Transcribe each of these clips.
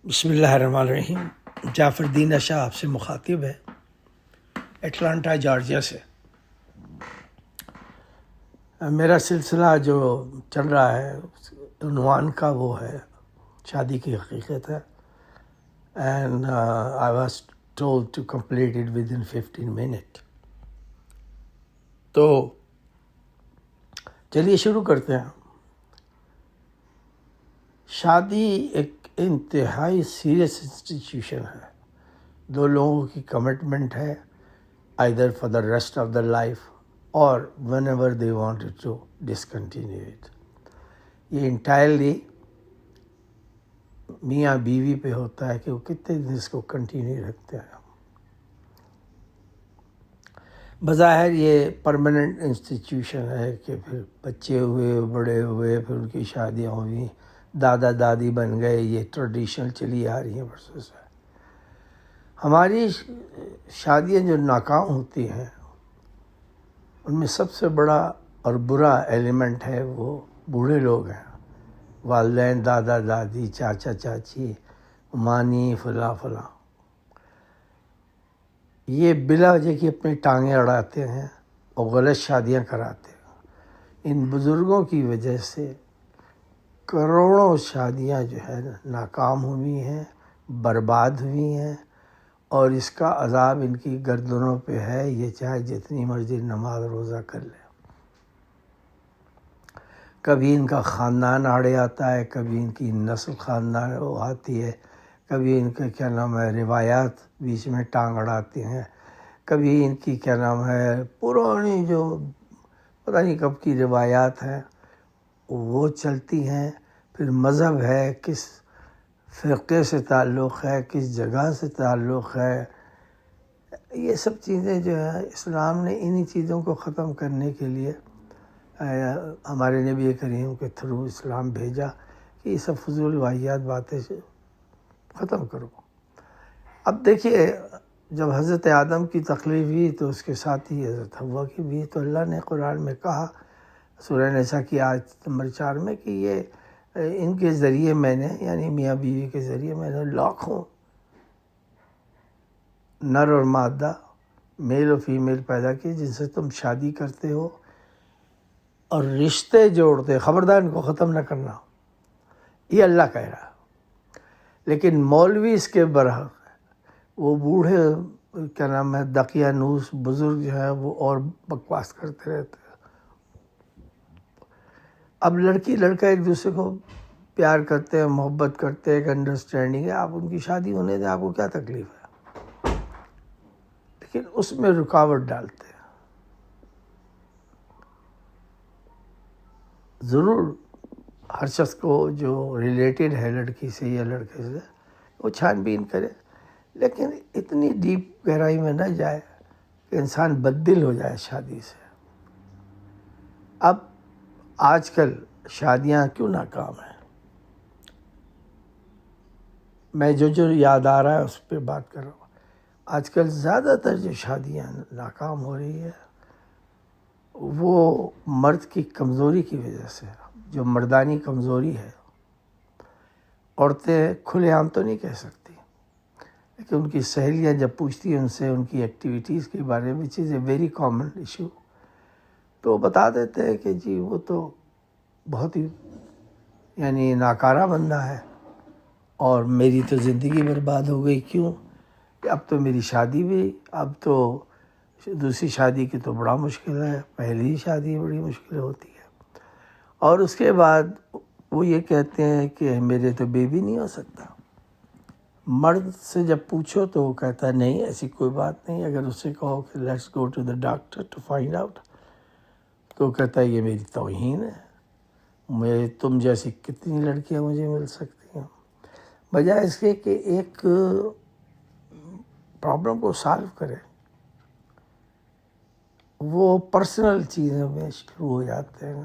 بسم اللہ الرحمن الرحیم۔ جعفر الدین اشا آپ سے مخاطب ہے، اٹلانٹا جارجیا سے۔ میرا سلسلہ جو چل رہا ہے عنوان کا وہ ہے شادی کی حقیقت ہے، and I was told to complete it within 15 minute. تو چلیے شروع کرتے ہیں۔ شادی ایک انتہائی سیریس انسٹیٹیوشن ہے، دو لوگوں کی کمٹمنٹ ہے، either for the rest of their life or whenever they wanted to discontinue it۔ یہ انٹائرلی میاں بیوی پہ ہوتا ہے کہ وہ کتنے دن اس کو کنٹینیو رکھتے ہیں۔ بظاہر یہ پرماننٹ انسٹیٹیوشن ہے کہ پھر بچے ہوئے، بڑے ہوئے، پھر ان کی شادیاں ہوئی، دادا دادی بن گئے، یہ ٹریڈیشنل چلی آ رہی ہیں ورسز ہے۔ ہماری شادیاں جو ناکام ہوتی ہیں ان میں سب سے بڑا اور برا ایلیمنٹ ہے وہ بوڑھے لوگ ہیں، والدین، دادا دادی، چاچا چاچی، مانی، فلاں فلاں۔ یہ بلا وجہ کی اپنی ٹانگیں اڑاتے ہیں اور غلط شادیاں کراتے ہیں۔ ان بزرگوں کی وجہ سے کروڑوں شادیاں جو ہے ناکام ہوئی ہیں، برباد ہوئی ہیں، اور اس کا عذاب ان کی گردنوں پہ ہے، یہ چاہے جتنی مرضی نماز روزہ کر لے۔ کبھی ان کا خاندان آڑے آتا ہے، کبھی ان کی نسل خاندان آتی ہے، کبھی ان کے روایات بیچ میں ٹانگ اڑاتے ہیں، کبھی ان کی پرانی جو پتہ نہیں کب کی روایات ہیں وہ چلتی ہیں۔ پھر مذہب ہے، کس فرقے سے تعلق ہے، کس جگہ سے تعلق ہے، یہ سب چیزیں جو ہیں اسلام نے انہی چیزوں کو ختم کرنے کے لیے ہمارے نبی کریم کے تھرو اسلام بھیجا کہ یہ سب فضول واحیات باتیں ختم کرو۔ اب دیکھیے، جب حضرت آدم کی تخلیق ہوئی تو اس کے ساتھ ہی حضرت حوا کی بھی، تو اللہ نے قرآن میں کہا سورہ نساء کی آیت نمبر 4 میں کہ یہ ان کے ذریعے میں نے، یعنی میاں بیوی کے ذریعے میں نے لاکھوں نر اور مادہ، میل اور فیمیل پیدا کیے جن سے تم شادی کرتے ہو اور رشتے جوڑتے، خبردار ان کو ختم نہ کرنا، یہ اللہ کہہ رہا ہے۔ لیکن مولوی اس کے برحق وہ بوڑھے دقیانوس بزرگ جو ہیں وہ اور بکواس کرتے رہتے ہیں۔ اب لڑکی لڑکا ایک دوسرے کو پیار کرتے ہیں، محبت کرتے ہیں، ایک انڈرسٹینڈنگ ہے، آپ ان کی شادی ہونے دیں، آپ کو کیا تکلیف ہے؟ لیکن اس میں رکاوٹ ڈالتے ہیں۔ ضرور ہر شخص کو جو ریلیٹڈ ہے لڑکی سے یا لڑکے سے وہ چھان بین کرے، لیکن اتنی ڈیپ گہرائی میں نہ جائے کہ انسان بددل ہو جائے شادی سے۔ اب آج کل شادیاں کیوں ناکام ہیں؟ میں جو یاد آ رہا ہے اس پہ بات کر رہا ہوں۔ آج کل زیادہ تر جو شادیاں ناکام ہو رہی ہے وہ مرد کی کمزوری کی وجہ سے، جو مردانی کمزوری ہے۔ عورتیں کھلے عام تو نہیں کہہ سکتی، لیکن ان کی سہیلیاں جب پوچھتی ہیں ان سے ان کی ایکٹیویٹیز کے بارے میں، چیز اے ویری کامن ایشو، تو بتا دیتے ہیں کہ جی وہ تو بہت ہی ناکارہ بندہ ہے اور میری تو زندگی برباد ہو گئی۔ کیوں؟ کہ اب تو میری شادی بھی، اب تو دوسری شادی کی تو بڑا مشکل ہے، پہلی شادی بڑی مشکل ہوتی ہے۔ اور اس کے بعد وہ یہ کہتے ہیں کہ میرے تو بیبی نہیں ہو سکتا۔ مرد سے جب پوچھو تو وہ کہتا ہے نہیں ایسی کوئی بات نہیں۔ اگر اس سے کہو کہ let's go to the doctor to find out, تو وہ کہتا ہے یہ میری توہین ہے، تم جیسی کتنی لڑکیاں مجھے مل سکتی ہیں۔ بجائے اس کے کہ ایک پرابلم کو سالو کرے، وہ پرسنل چیزوں میں شروع ہو جاتے ہیں،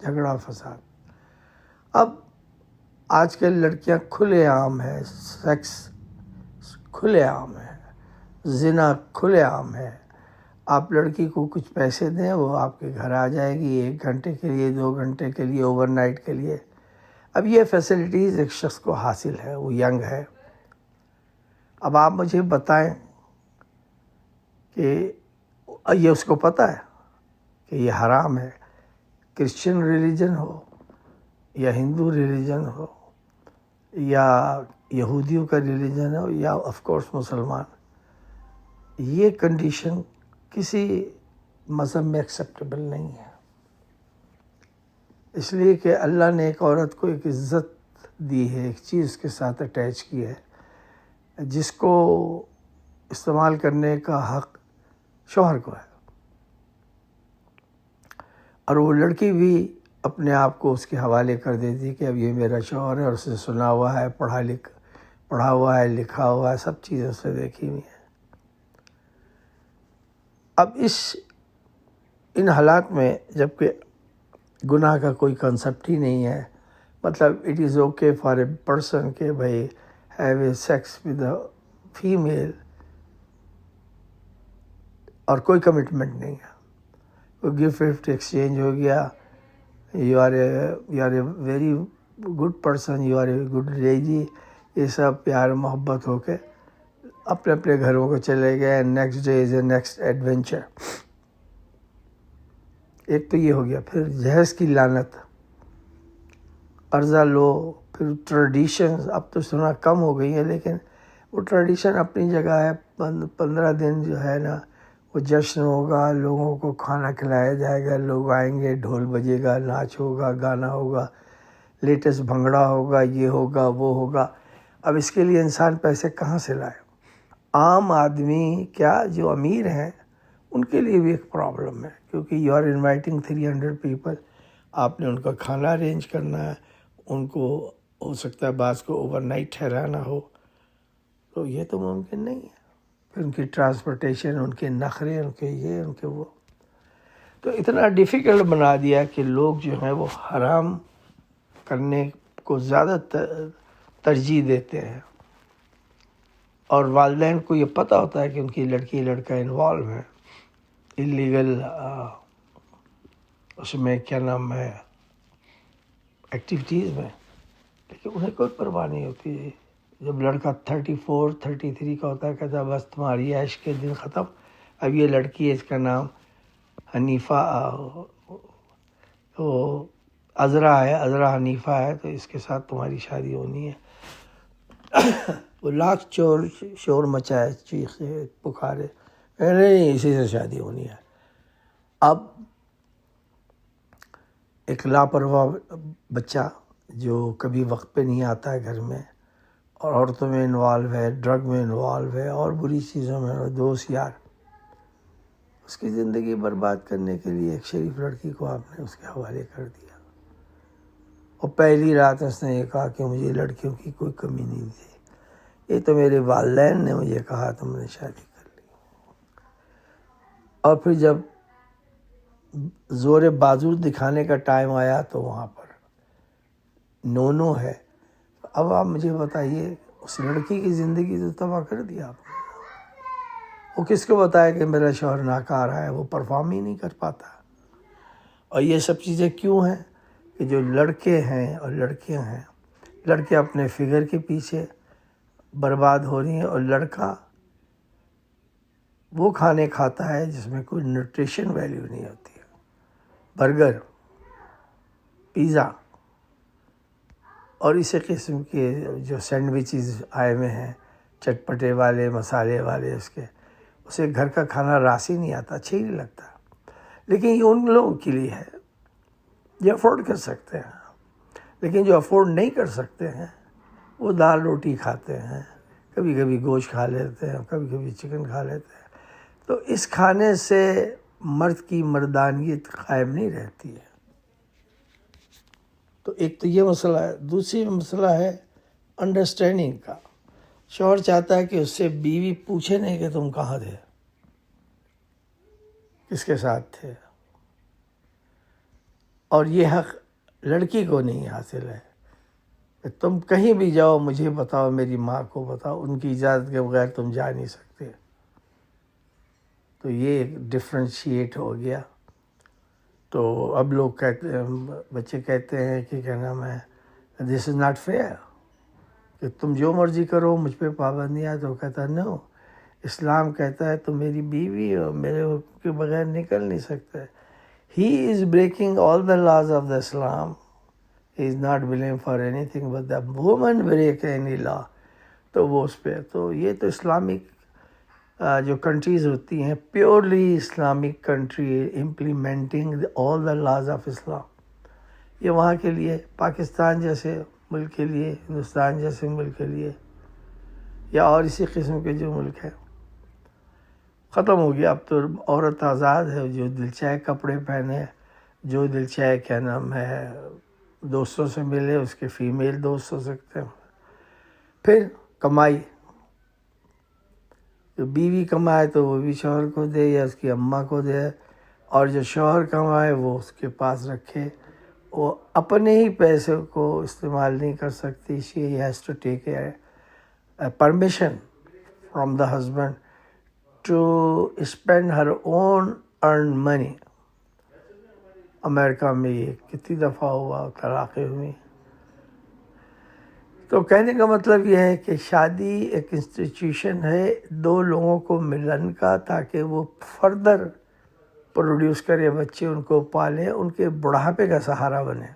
جھگڑا فساد۔ اب آج کل لڑکیاں کھلے عام ہے، سیکس کھلے عام ہے، زنا کھلے عام ہے۔ آپ لڑکی کو کچھ پیسے دیں، وہ آپ کے گھر آ جائے گی 1 گھنٹے کے لیے، 2 گھنٹے کے لیے، اوور نائٹ کے لیے۔ اب یہ فیسلٹیز ایک شخص کو حاصل ہے، وہ ینگ ہے. اب آپ مجھے بتائیں کہ یہ اس کو پتہ ہے کہ یہ حرام ہے. کرسچن ریلیجن ہو یا ہندو ریلیجن ہو یا یہودیوں کا ریلیجن ہو یا آف کورس مسلمان، یہ کنڈیشن کسی مذہب میں ایکسیپٹیبل نہیں ہے. اس لیے کہ اللہ نے ایک عورت کو ایک عزت دی ہے، ایک چیز کے ساتھ اٹیچ کی ہے جس کو استعمال کرنے کا حق شوہر کو ہے. اور وہ لڑکی بھی اپنے آپ کو اس کے حوالے کر دیتی کہ اب یہ میرا شوہر ہے، اور اسے سنا ہوا ہے، پڑھا ہوا ہے، لکھا ہوا ہے، سب چیزیں اس سے دیکھی ہوئی ہیں. اب ان حالات میں جب کہ گناہ کا کوئی کنسپٹ ہی نہیں ہے، مطلب it is okay for a person کہ بھائی have a sex with a female, اور کوئی کمٹمنٹ نہیں ہے، کوئی گفٹ ایکسچینج ہو گیا، you are a very good person, you are a good lady, یہ سب پیار محبت ہو کے اپنے اپنے گھروں کو چلے گئے. Next day is a next adventure. ایک تو یہ ہو گیا. پھر جہیز کی لعنت، قرضہ لو. پھر ٹریڈیشنز اب تو سنا کم ہو گئی ہیں، لیکن وہ ٹریڈیشن اپنی جگہ ہے. 15 دن جو ہے نا وہ جشن ہوگا، لوگوں کو کھانا کھلایا جائے گا، لوگ آئیں گے، ڈھول بجے گا، ناچ ہوگا، گانا ہوگا، لیٹسٹ بھنگڑا ہوگا، یہ ہوگا وہ ہوگا. اب اس کے لیے انسان پیسے کہاں سے لائے؟ عام آدمی کیا جو امیر ہیں ان کے لیے بھی ایک پرابلم ہے، کیونکہ یو آر انوائٹنگ 300 پیپل. آپ نے ان کا کھانا ارینج کرنا ہے، ان کو ہو سکتا ہے بعض کو اوور نائٹ ٹھہرانا ہو، تو یہ تو ممکن نہیں ہے. پھر ان کی ٹرانسپورٹیشن، ان کے نخرے، ان کے یہ، ان کے وہ، تو اتنا ڈیفیکلٹ بنا دیا کہ لوگ جو ہیں وہ حرام کرنے کو زیادہ ترجیح دیتے ہیں. اور والدین کو یہ پتہ ہوتا ہے کہ ان کی لڑکی لڑکا انوالو ہے اللیگل اس میں کیا نام ہے ایکٹیویٹیز میں، لیکن انہیں کوئی پرواہ نہیں ہوتی. جب لڑکا 34 33 کا ہوتا ہے، کہتا ہے بس تمہاری عیش کے دن ختم. اب یہ لڑکی ہے، اس کا نام حنیفہ تو عذرا ہے، عذرا حنیفہ ہے، تو اس کے ساتھ تمہاری شادی ہونی ہے. وہ لاکھ شور مچائے، چیخے پکارے، نہیں اسی سے شادی ہونی ہے. اب ایک لاپرواہ بچہ جو کبھی وقت پہ نہیں آتا ہے گھر میں، اور عورتوں میں انوالو ہے، ڈرگ میں انوالو ہے، اور بری چیزوں میں، دوست یار، اس کی زندگی برباد کرنے کے لیے ایک شریف لڑکی کو آپ نے اس کے حوالے کر دیا. اور پہلی رات اس نے یہ کہا کہ مجھے لڑکیوں کی کوئی کمی نہیں تھی، یہ تو میرے والدین نے مجھے کہا تو میں نے شادی کر لی. اور پھر جب زور بازو دکھانے کا ٹائم آیا تو وہاں پر نو ہے. اب آپ مجھے بتائیے، اس لڑکی کی زندگی تو تباہ کر دیا آپ نے. وہ کس کو بتایا کہ میرا شوہر ناکارہ ہے، وہ پرفارم ہی نہیں کر پاتا. اور یہ سب چیزیں کیوں ہیں کہ جو لڑکے ہیں اور لڑکیاں ہیں، لڑکے اپنے فگر کے پیچھے برباد ہو رہی ہیں، اور لڑکا وہ کھانے کھاتا ہے جس میں کوئی نیوٹریشن ویلیو نہیں ہوتی ہے. برگر، پیزا اور اسی قسم کے جو سینڈوچز آئے ہوئے ہیں، چٹپٹے والے، مسالے والے، اسے گھر کا کھانا راس ہی نہیں آتا، اچھا ہی نہیں لگتا. لیکن یہ ان لوگوں کے لیے ہے جو افورڈ کر سکتے ہیں. لیکن جو افورڈ نہیں کر سکتے ہیں وہ دال روٹی کھاتے ہیں، کبھی کبھی گوشت کھا لیتے ہیں، کبھی کبھی چکن کھا لیتے ہیں. تو اس کھانے سے مرد کی مردانیت قائم نہیں رہتی ہے. تو ایک تو یہ مسئلہ ہے. دوسری مسئلہ ہے انڈرسٹینڈنگ کا. شوہر چاہتا ہے کہ اس سے بیوی پوچھے نہیں کہ تم کہاں تھے، کس کے ساتھ تھے. اور یہ حق لڑکی کو نہیں حاصل ہے کہ تم کہیں بھی جاؤ مجھے بتاؤ، میری ماں کو بتاؤ، ان کی اجازت کے بغیر تم جا نہیں سکتے. تو یہ ایک ڈفرینشیٹ ہو گیا. تو اب لوگ کہتے ہیں، بچے کہتے ہیں کہ کیا نام ہے دس از ناٹ فیئر کہ تم جو مرضی کرو مجھ پہ پابندیاں. تو کہتا نو، اسلام کہتا ہے تو میری بیوی اور میرے حکم کے بغیر نکل نہیں سکتا. He is breaking all the laws of the Islam. He is not willing for anything but the woman break any law. تو وہ اس پہ تو یہ تو اسلامک جو کنٹریز ہوتی ہیں purely Islamic country implementing all the laws of Islam, یہ وہاں کے لیے پاکستان جیسے ملک کے لیے، ہندوستان جیسے ملک کے لیے، یا اور اسی قسم کے جو ملک ہیں ختم ہو گیا. اب تو عورت آزاد ہے، جو دل چاہے کپڑے پہنے، جو دل چاہے کیا نام ہے دوستوں سے ملے، اس کے فیمیل دوست ہو سکتے ہیں. پھر کمائی، جو بیوی کمائے تو وہ بھی شوہر کو دے یا اس کی اماں کو دے، اور جو شوہر کمائے وہ اس کے پاس رکھے. وہ اپنے ہی پیسے کو استعمال نہیں کر سکتی. She has to take a permission from the husband to spend her own earn money. امریکہ میں یہ کتنی دفعہ ہوا، طلاقیں ہوئی. تو کہنے کا مطلب یہ ہے کہ شادی ایک انسٹیٹیوشن ہے دو لوگوں کو ملن کا، تاکہ وہ فردر پروڈیوس کرے بچے، ان کو پالے، ان کے بڑھاپے کا سہارا بنے.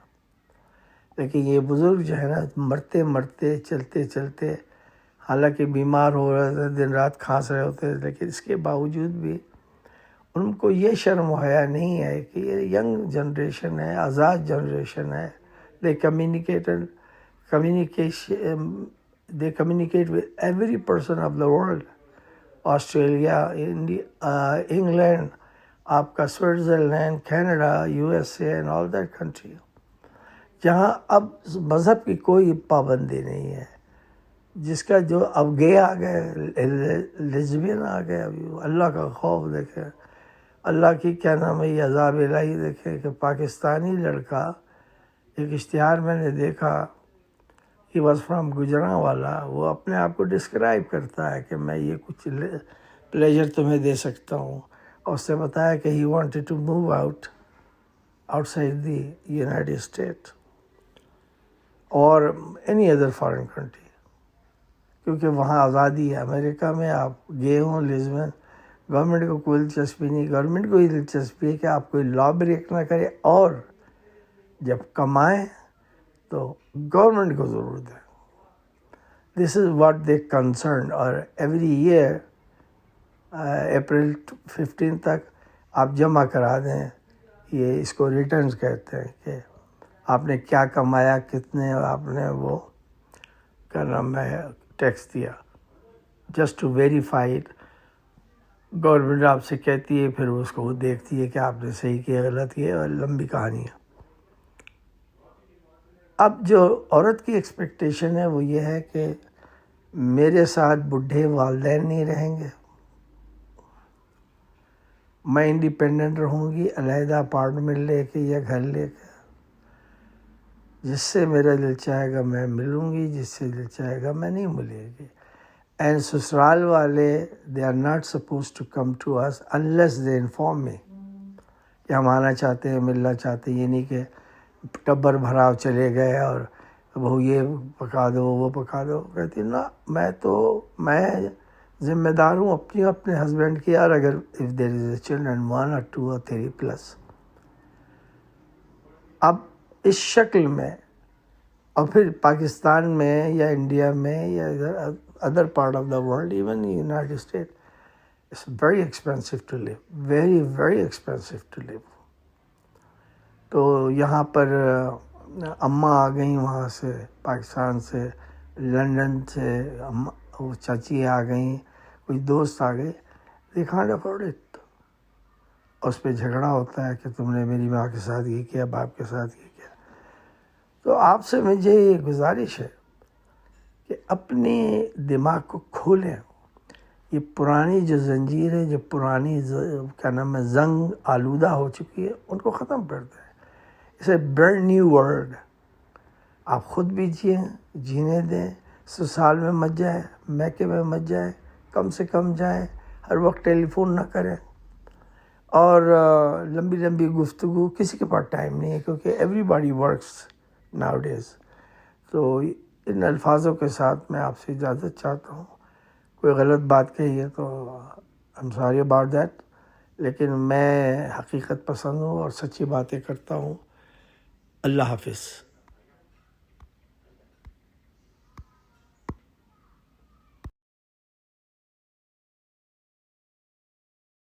لیکن یہ بزرگ جو ہے نا مرتے مرتے چلتے چلتے، حالانکہ بیمار ہو رہے تھے، دن رات کھانس رہے ہوتے، لیکن اس کے باوجود بھی ان کو یہ شرم و حیا نہیں ہے کہ یہ ینگ جنریشن ہے، آزاد جنریشن ہے. دے communicate with every person of the world. Australia, England, آپ کا Switzerland, Canada, USA and all that country، جہاں اب مذہب کی کوئی پابندی نہیں ہے. جس کا جو اب گے آ گئے، لیزبین آ گئے. ابھی اللہ کا خوف دیکھیں، اللہ کی کیا نام ہے یہ عذاب الہی دیکھیں کہ پاکستانی لڑکا، ایک اشتہار میں نے دیکھا، ہی واز فرام گجرانوالا، وہ اپنے آپ کو ڈسکرائب کرتا ہے کہ میں یہ کچھ پلیجر تمہیں دے سکتا ہوں، اور اس نے بتایا کہ he wanted to move outside the United State اور اینی ادر فارن کنٹری، کیونکہ وہاں آزادی ہے. امریکہ میں آپ گے ہوں، لیزبین، گورنمنٹ کو کوئی دلچسپی نہیں. گورنمنٹ کو یہ دلچسپی ہے کہ آپ کوئی لا بریک نہ کرے، اور جب کمائیں تو گورنمنٹ کو ضرورت ہے. دس از واٹ دے کنسرن. اور ایوری ایئر اپریل 15 تک آپ جمع کرا دیں، یہ اس کو ریٹرنز کہتے ہیں، کہ آپ نے کیا کمایا، کتنے آپ نے وہ کیا نام ہے ٹیکس دیا، just to verify it. Government آپ سے کہتی ہے، پھر اس کو وہ دیکھتی ہے کہ آپ نے صحیح کیا غلط کیا، اور لمبی کہانی ہے. اب جو عورت کی ایکسپیکٹیشن ہے وہ یہ ہے کہ میرے ساتھ بڈھے والدین نہیں رہیں گے، میں انڈیپینڈنٹ رہوں گی، علیحدہ اپارٹمنٹ لے کے یا گھر لے کے، جس سے میرا دل چاہے گا میں ملوں گی، جس سے دل چاہے گا میں نہیں ملے گی. اینڈ سسرال والے they are not suppose to come to us unless they inform me کہ ہم آنا چاہتے ہیں، ملنا چاہتے ہیں. یہ نہیں کہ ٹبر بھراؤ چلے گئے اور بہو یہ پکا دو وہ پکا دو. کہتی نا میں ذمہ دار ہوں اپنے ہسبینڈ کی. یار اگر if there is a children 1 or 2 or 3 plus, اب اس شکل میں، اور پھر پاکستان میں یا انڈیا میں یا other part of the world, even United State, it's very expensive to live, very very expensive to live. تو یہاں پر اماں آ گئیں وہاں سے، پاکستان سے، لنڈن سے، وہ چاچی آ گئیں، کوئی دوست آ گئے. they can't afford it. اس پہ جھگڑا ہوتا ہے کہ تم نے میری ماں کے ساتھ یہ کیا، باپ کے ساتھ یہ کیا. تو آپ سے مجھے یہ گزارش ہے کہ اپنے دماغ کو کھولیں. یہ پرانی جو زنجیر ہے، جو پرانی کیا نام ہے زنگ آلودہ ہو چکی ہے، ان کو ختم کر دیں. It's a brand new world. آپ خود بھی جینے دیں. سسرال میں مت جائیں، میکے میں مت جائیں، کم سے کم جائیں. ہر وقت ٹیلی فون نہ کریں، اور لمبی لمبی گفتگو، کسی کے پاس ٹائم نہیں ہے، کیونکہ everybody works nowadays. تو ان الفاظوں کے ساتھ میں آپ سے اجازت چاہتا ہوں. کوئی غلط بات کہی ہے تو I'm sorry about that، لیکن میں حقیقت پسند ہوں اور سچی باتیں کرتا ہوں. اللہ حافظ.